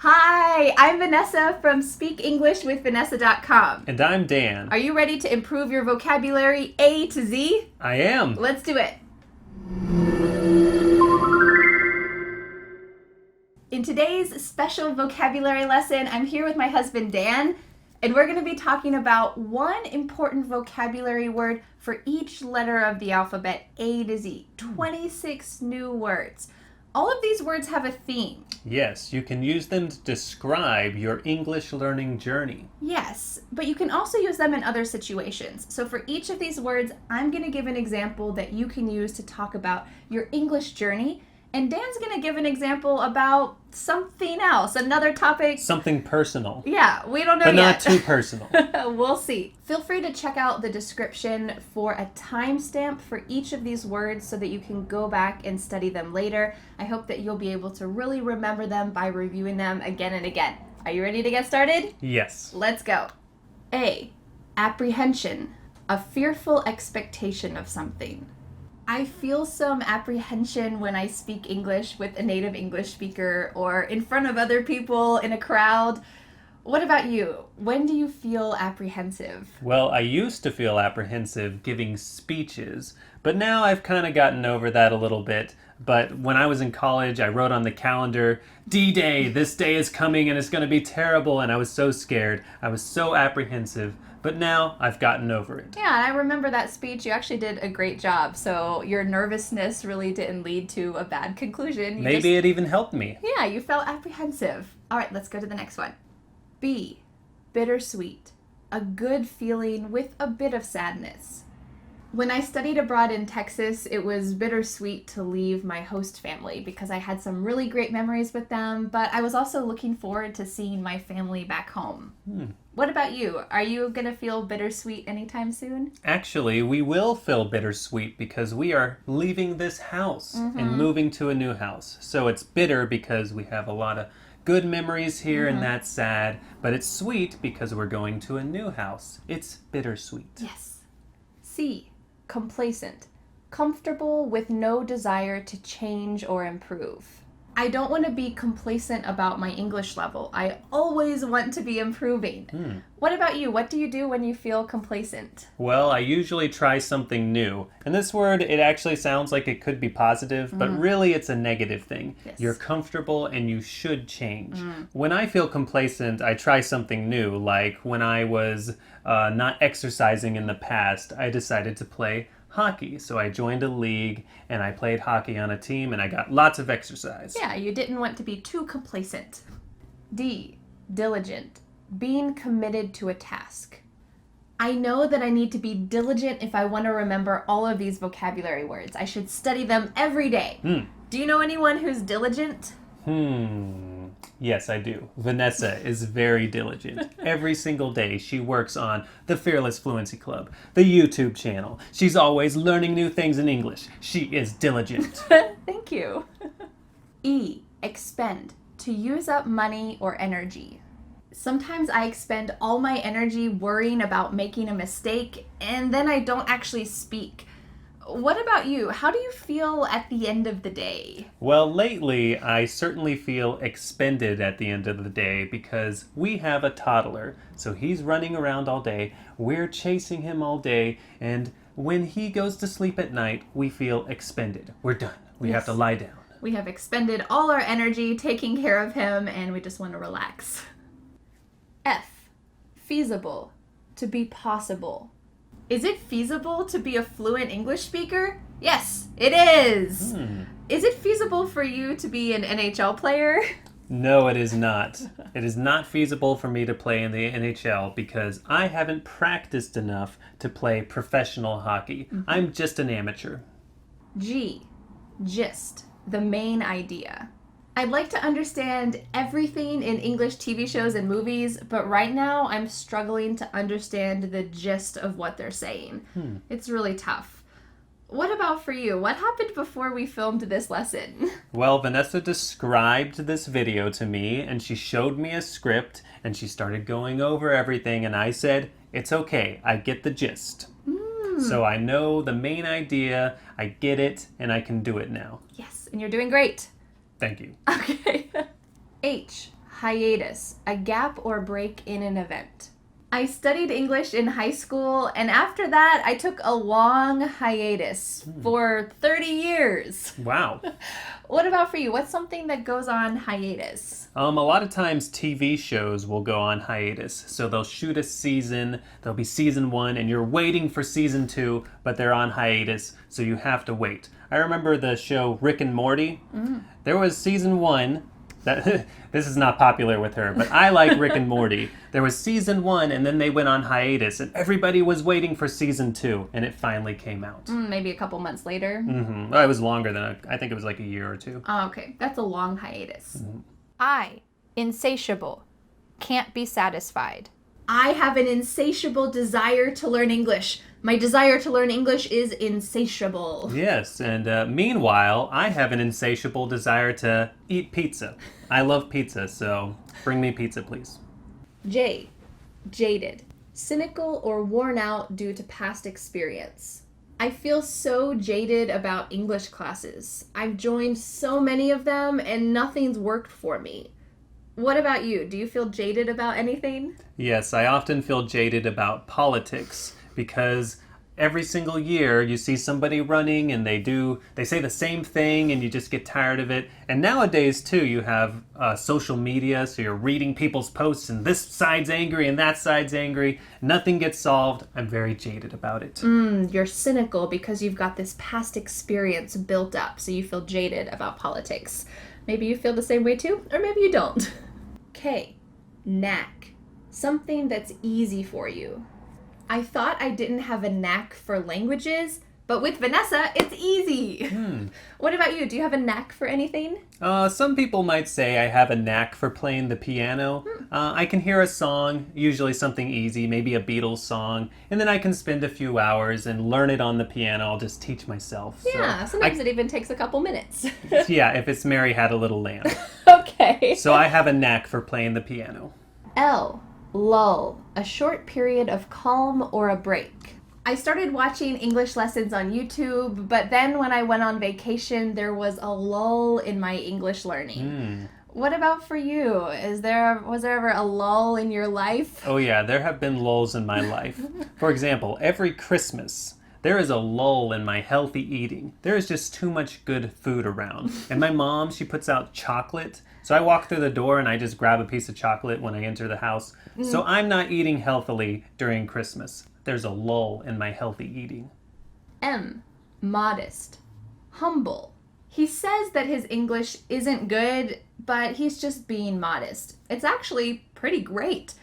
Hi, I'm Vanessa from SpeakEnglishWithVanessa.com. And I'm Dan. Are you ready to improve your vocabulary A to Z? I am. Let's do it. In today's special vocabulary lesson, I'm here with my husband Dan, and we're going to be talking about one important vocabulary word for each letter of the alphabet, A to Z. 26 new words. All of these words have a theme. Yes, you can use them to describe your English learning journey. Yes, but you can also use them in other situations. So for each of these words, I'm going to give an example that you can use to talk about your English journey. And Dan's going to give an example about something else, another topic. Something personal. Yeah, we don't know but yet. Not too personal. We'll see. Feel free to check out the description for a timestamp for each of these words so that you can go back and study them later. I hope that you'll be able to really remember them by reviewing them again and again. Are you ready to get started? Yes. Let's go. A. Apprehension. A fearful expectation of something. I feel some apprehension when I speak English with a native English speaker or in front of other people in a crowd. What about you? When do you feel apprehensive? Well, I used to feel apprehensive giving speeches, but now I've kind of gotten over that a little bit. But when I was in college, I wrote on the calendar, D-Day, this day is coming and it's going to be terrible, and I was so scared. I was so apprehensive. But now I've gotten over it. Yeah, I remember that speech. You actually did a great job. So your nervousness really didn't lead to a bad conclusion. Maybe it even helped me. Yeah, you felt apprehensive. All right, let's go to the next one. B. Bittersweet. A good feeling with a bit of sadness. When I studied abroad in Texas, it was bittersweet to leave my host family because I had some really great memories with them, but I was also looking forward to seeing my family back home. What about you? Are you going to feel bittersweet anytime soon? Actually, we will feel bittersweet because we are leaving this house and moving to a new house. So it's bitter because we have a lot of good memories here and that's sad, but it's sweet because we're going to a new house. It's bittersweet. Yes. C. Complacent. Comfortable with no desire to change or improve. I don't want to be complacent about my English level. I always want to be improving. What about you? What do you do when you feel complacent? Well, I usually try something new. And this word, it actually sounds like it could be positive, but really it's a negative thing. Yes. You're comfortable and you should change. When I feel complacent, I try something new. Like when I was not exercising in the past, I decided to play hockey. So I joined a league and I played hockey on a team and I got lots of exercise. Yeah, you didn't want to be too complacent. D. Diligent. Being committed to a task. I know that I need to be diligent if I want to remember all of these vocabulary words. I should study them every day. Do you know anyone who's diligent? Yes, I do. Vanessa is very diligent. Every single day she works on the Fearless Fluency Club, the YouTube channel. She's always learning new things in English. She is diligent. Thank you. E. Expend. To use up money or energy. Sometimes I expend all my energy worrying about making a mistake, and then I don't actually speak. What about you? How do you feel at the end of the day? Well, lately, I certainly feel expended at the end of the day because we have a toddler. So he's running around all day, we're chasing him all day, and when he goes to sleep at night, we feel expended. We're done. We have to lie down. We have expended all our energy taking care of him, and we just want to relax. F. Feasible. To be possible. Is it feasible to be a fluent English speaker? Yes, it is. Is it feasible for you to be an NHL player? No, it is not. It is not feasible for me to play in the NHL because I haven't practiced enough to play professional hockey. I'm just an amateur. G. Gist. The main idea. I'd like to understand everything in English TV shows and movies, but right now I'm struggling to understand the gist of what they're saying. It's really tough. What about for you? What happened before we filmed this lesson? Well, Vanessa described this video to me and she showed me a script and she started going over everything and I said, it's okay, I get the gist. So I know the main idea, I get it, and I can do it now. Yes, and you're doing great. Thank you. Okay. H. hiatus, a gap or break in an event. I studied English in high school, and after that, I took a long hiatus for 30 years. Wow. What about for you? What's something that goes on hiatus? A lot of times TV shows will go on hiatus. So they'll shoot a season, there'll be season 1, and you're waiting for season 2, but they're on hiatus, so you have to wait. I remember the show Rick and Morty. There was season 1. This is not popular with her, but I like Rick and Morty. There was season 1, and then they went on hiatus, and everybody was waiting for season 2, and it finally came out. Maybe a couple months later. Well, it was longer than I think it was like a year or 2. Oh, okay. That's a long hiatus. I, insatiable, can't be satisfied. I have an insatiable desire to learn English. My desire to learn English is insatiable. Yes, and meanwhile, I have an insatiable desire to eat pizza. I love pizza, so bring me pizza, please. J, jaded, cynical or worn out due to past experience. I feel so jaded about English classes. I've joined so many of them and nothing's worked for me. What about you? Do you feel jaded about anything? Yes, I often feel jaded about politics because every single year you see somebody running and they say the same thing and you just get tired of it. And nowadays too, you have social media, so you're reading people's posts and this side's angry and that side's angry. Nothing gets solved. I'm very jaded about it. You're cynical because you've got this past experience built up, so you feel jaded about politics. Maybe you feel the same way too, or maybe you don't. K, knack, something that's easy for you. I thought I didn't have a knack for languages, but with Vanessa, it's easy. What about you? Do you have a knack for anything? Some people might say I have a knack for playing the piano. I can hear a song, usually something easy, maybe a Beatles song, and then I can spend a few hours and learn it on the piano. I'll just teach myself. Yeah, sometimes it even takes a couple minutes. Yeah, if it's Mary Had a Little Lamb. Okay. So I have a knack for playing the piano. L, lull, a short period of calm or a break. I started watching English lessons on YouTube, but then when I went on vacation, there was a lull in my English learning. What about for you? Was there ever a lull in your life? Oh yeah, there have been lulls in my life. For example, every Christmas, there is a lull in my healthy eating. There is just too much good food around. And my mom, she puts out chocolate. So I walk through the door and I just grab a piece of chocolate when I enter the house. So I'm not eating healthily during Christmas. There's a lull in my healthy eating. M, modest, humble. He says that his English isn't good, but he's just being modest. It's actually pretty great.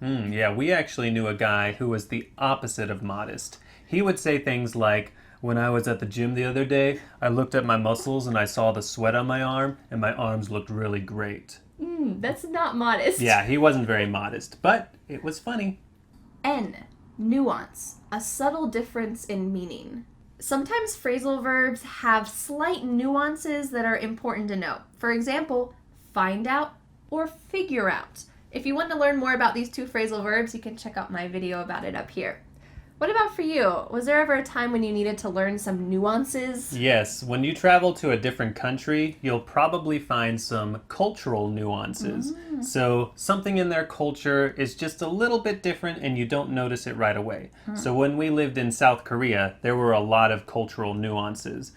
Yeah, we actually knew a guy who was the opposite of modest. He would say things like, when I was at the gym the other day, I looked at my muscles and I saw the sweat on my arm, and my arms looked really great. That's not modest. Yeah, he wasn't very modest, but it was funny. N, nuance, a subtle difference in meaning. Sometimes phrasal verbs have slight nuances that are important to know. For example, find out or figure out. If you want to learn more about these two phrasal verbs, you can check out my video about it up here. What about for you? Was there ever a time when you needed to learn some nuances? Yes, when you travel to a different country, you'll probably find some cultural nuances. So something in their culture is just a little bit different and you don't notice it right away. So when we lived in South Korea, there were a lot of cultural nuances.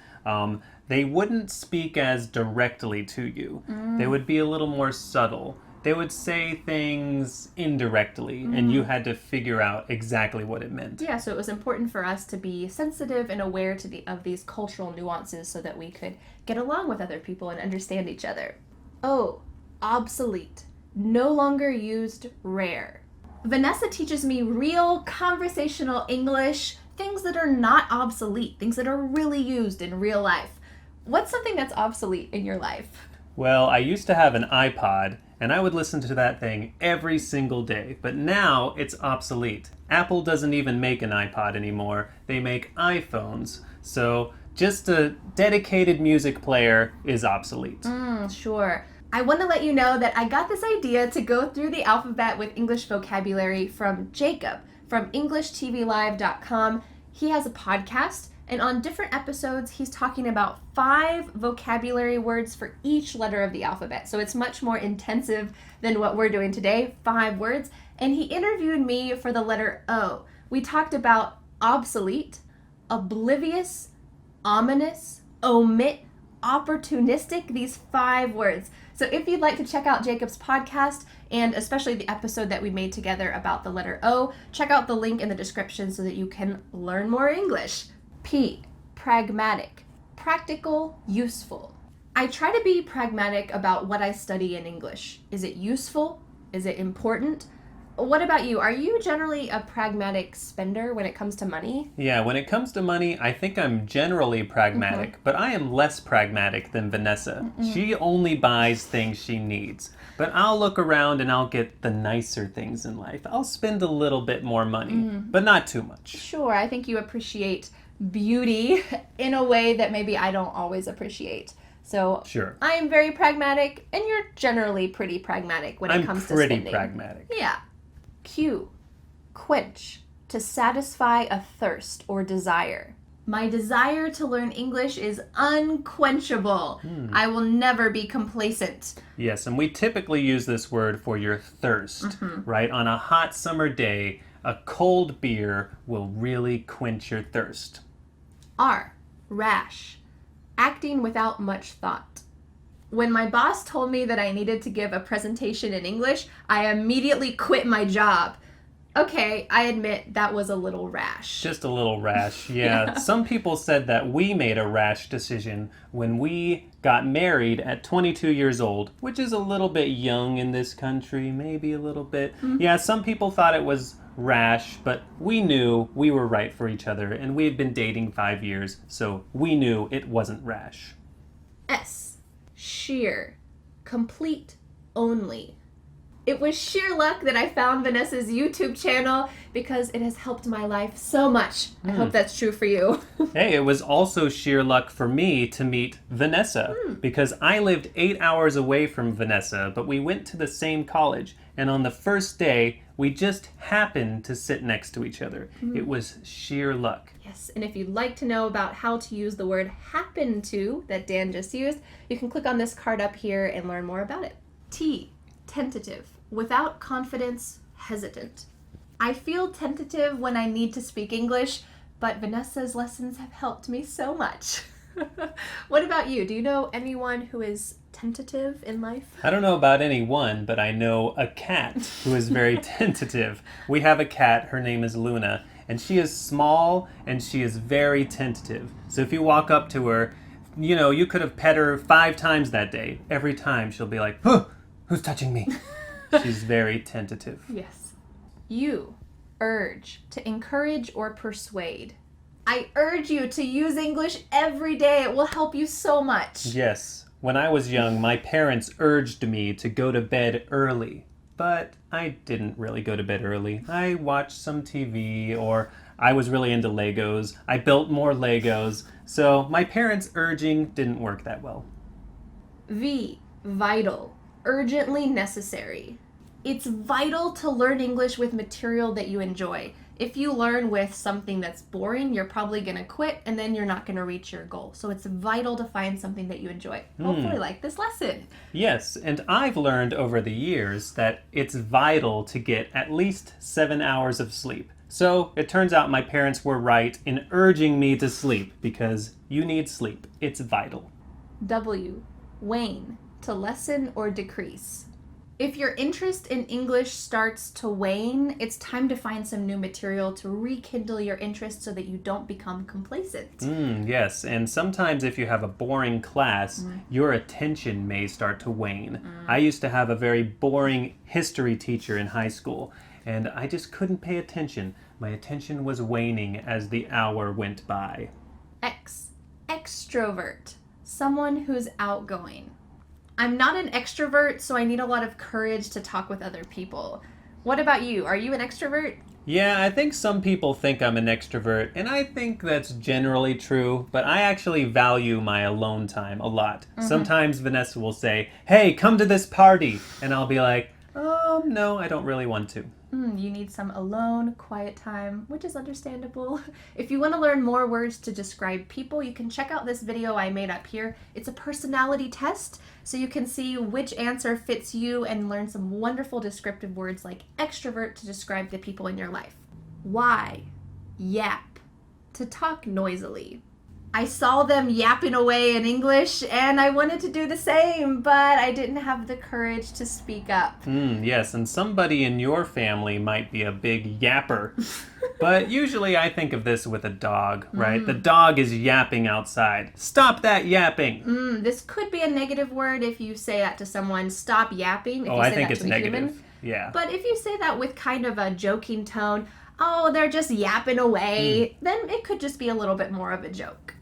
They wouldn't speak as directly to you. They would be a little more subtle. They would say things indirectly, and you had to figure out exactly what it meant. Yeah, so it was important for us to be sensitive and aware of these cultural nuances so that we could get along with other people and understand each other. O, obsolete, no longer used, rare. Vanessa teaches me real conversational English, things that are not obsolete, things that are really used in real life. What's something that's obsolete in your life? Well, I used to have an iPod, and I would listen to that thing every single day, but now it's obsolete. Apple doesn't even make an iPod anymore. They make iPhones. So just a dedicated music player is obsolete. Sure. I want to let you know that I got this idea to go through the alphabet with English vocabulary from Jacob from EnglishTVLive.com. He has a podcast, And on different episodes, he's talking about 5 vocabulary words for each letter of the alphabet. So it's much more intensive than what we're doing today, 5 words. And he interviewed me for the letter O. We talked about obsolete, oblivious, ominous, omit, opportunistic, these 5 words. So if you'd like to check out Jacob's podcast, and especially the episode that we made together about the letter O, check out the link in the description so that you can learn more English. P, pragmatic, practical, useful. I try to be pragmatic about what I study in English. Is it useful? Is it important? What about you? Are you generally a pragmatic spender when it comes to money? Yeah, when it comes to money, I think I'm generally pragmatic, but I am less pragmatic than Vanessa. She only buys things she needs. But I'll look around and I'll get the nicer things in life. I'll spend a little bit more money, but not too much. Sure, I think you appreciate beauty in a way that maybe I don't always appreciate. So Sure. I am very pragmatic, and you're generally pretty pragmatic when it comes to spending. I'm pretty pragmatic. Yeah. Q, quench, to satisfy a thirst or desire. My desire to learn English is unquenchable. I will never be complacent. Yes, and we typically use this word for your thirst, right? On a hot summer day, a cold beer will really quench your thirst. R, rash, acting without much thought. When my boss told me that I needed to give a presentation in English, I immediately quit my job. Okay, I admit that was a little rash. Just a little rash, yeah. Some people said that we made a rash decision when we got married at 22 years old, which is a little bit young in this country, maybe a little bit. Yeah, some people thought it was rash, but we knew we were right for each other, and we had been dating 5 years, so we knew it wasn't rash. S, sheer, complete only. It was sheer luck that I found Vanessa's YouTube channel because it has helped my life so much. I hope that's true for you. Hey, it was also sheer luck for me to meet Vanessa because I lived 8 hours away from Vanessa, but we went to the same college. And on the first day, we just happened to sit next to each other. It was sheer luck. Yes, and if you'd like to know about how to use the word happen to that Dan just used, you can click on this card up here and learn more about it. T, tentative, without confidence, hesitant. I feel tentative when I need to speak English, but Vanessa's lessons have helped me so much. What about you? Do you know anyone who is tentative in life? I don't know about anyone, but I know a cat who is very tentative. We have a cat, her name is Luna, and she is small and she is very tentative. So if you walk up to her, you know, you could have pet her 5 times that day. Every time she'll be like, huh, who's touching me? She's very tentative. Yes. U, urge, to encourage or persuade. I urge you to use English every day. It will help you so much. Yes. When I was young, my parents urged me to go to bed early. But I didn't really go to bed early. I watched some TV, or I was really into Legos. I built more Legos. So my parents' urging didn't work that well. V, vital, urgently necessary. It's vital to learn English with material that you enjoy. If you learn with something that's boring, you're probably going to quit and then you're not going to reach your goal. So it's vital to find something that you enjoy. Hopefully like this lesson. Yes, and I've learned over the years that it's vital to get at least 7 hours of sleep. So it turns out my parents were right in urging me to sleep because you need sleep. It's vital. W, wane, to lessen or decrease. If your interest in English starts to wane, it's time to find some new material to rekindle your interest so that you don't become complacent. Yes, and sometimes if you have a boring class, your attention may start to wane. I used to have a very boring history teacher in high school, and I just couldn't pay attention. My attention was waning as the hour went by. X, extrovert, someone who's outgoing. I'm not an extrovert, so I need a lot of courage to talk with other people. What about you? Are you an extrovert? Yeah, I think some people think I'm an extrovert, and I think that's generally true, but I actually value my alone time a lot. Sometimes Vanessa will say, hey, come to this party, and I'll be like, No, I don't really want to. You need some alone, quiet time, which is understandable. If you want to learn more words to describe people, you can check out this video I made up here. It's a personality test, so you can see which answer fits you and learn some wonderful descriptive words like extrovert to describe the people in your life. Y, yap, to talk noisily. I saw them yapping away in English, and I wanted to do the same, but I didn't have the courage to speak up. Yes, and somebody in your family might be a big yapper. But usually I think of this with a dog, right? The dog is yapping outside. Stop that yapping! This could be a negative word if you say that to someone. Stop yapping. If you I say think that it's to a negative. human. Yeah. But if you say that with kind of a joking tone, oh, they're just yapping away, then it could just be a little bit more of a joke.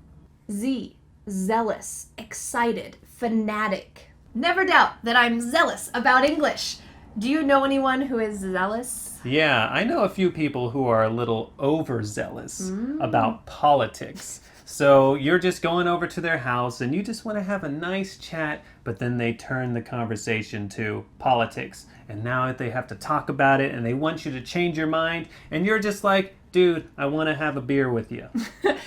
Z, zealous, excited, fanatic. Never doubt that I'm zealous about English. Do you know anyone who is zealous? Yeah, I know a few people who are a little overzealous about politics. So you're just going over to their house and you just want to have a nice chat, but then they turn the conversation to politics. And now they have to talk about it and they want you to change your mind. And you're just like, dude, I want to have a beer with you.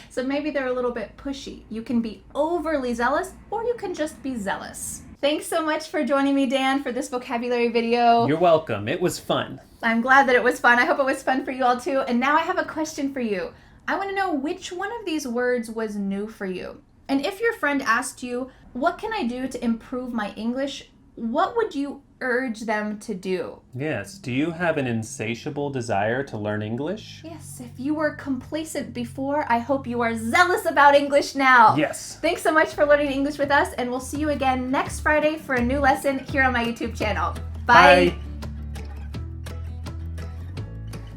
So maybe they're a little bit pushy. You can be overly zealous or you can just be zealous. Thanks so much for joining me, Dan, for this vocabulary video. You're welcome. It was fun. I'm glad that it was fun. I hope it was fun for you all too. And now I have a question for you. I want to know which one of these words was new for you. And if your friend asked you, what can I do to improve my English? What would you urge them to do? Yes. Do you have an insatiable desire to learn English? Yes. If you were complacent before, I hope you are zealous about English now. Yes. Thanks so much for learning English with us, and we'll see you again next Friday for a new lesson here on my YouTube channel. Bye.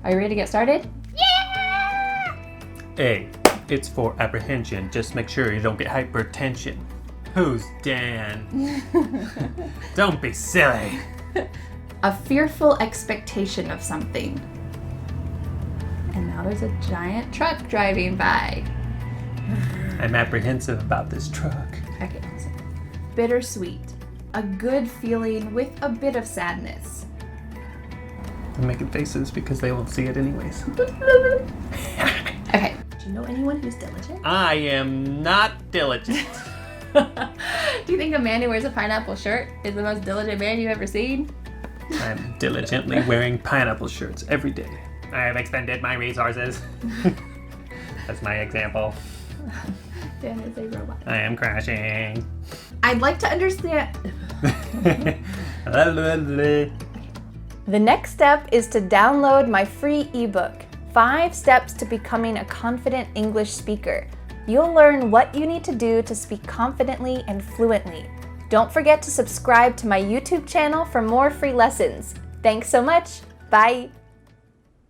Are you ready to get started? A. It's for apprehension. Just make sure you don't get hypertension. Who's Dan? Don't be silly. A fearful expectation of something. And now there's a giant truck driving by. I'm apprehensive about this truck. Okay, so bittersweet. A good feeling with a bit of sadness. I'm making faces because they won't see it anyways. Okay. Do you know anyone who's diligent? I am not diligent. Do you think a man who wears a pineapple shirt is the most diligent man you've ever seen? I'm diligently wearing pineapple shirts every day. I have expended my resources. That's my example. Dan is a robot. I am crashing. I'd like to understand. The next step is to download my free ebook, 5 Steps to Becoming a Confident English Speaker. You'll learn what you need to do to speak confidently and fluently. Don't forget to subscribe to my YouTube channel for more free lessons. Thanks so much. Bye.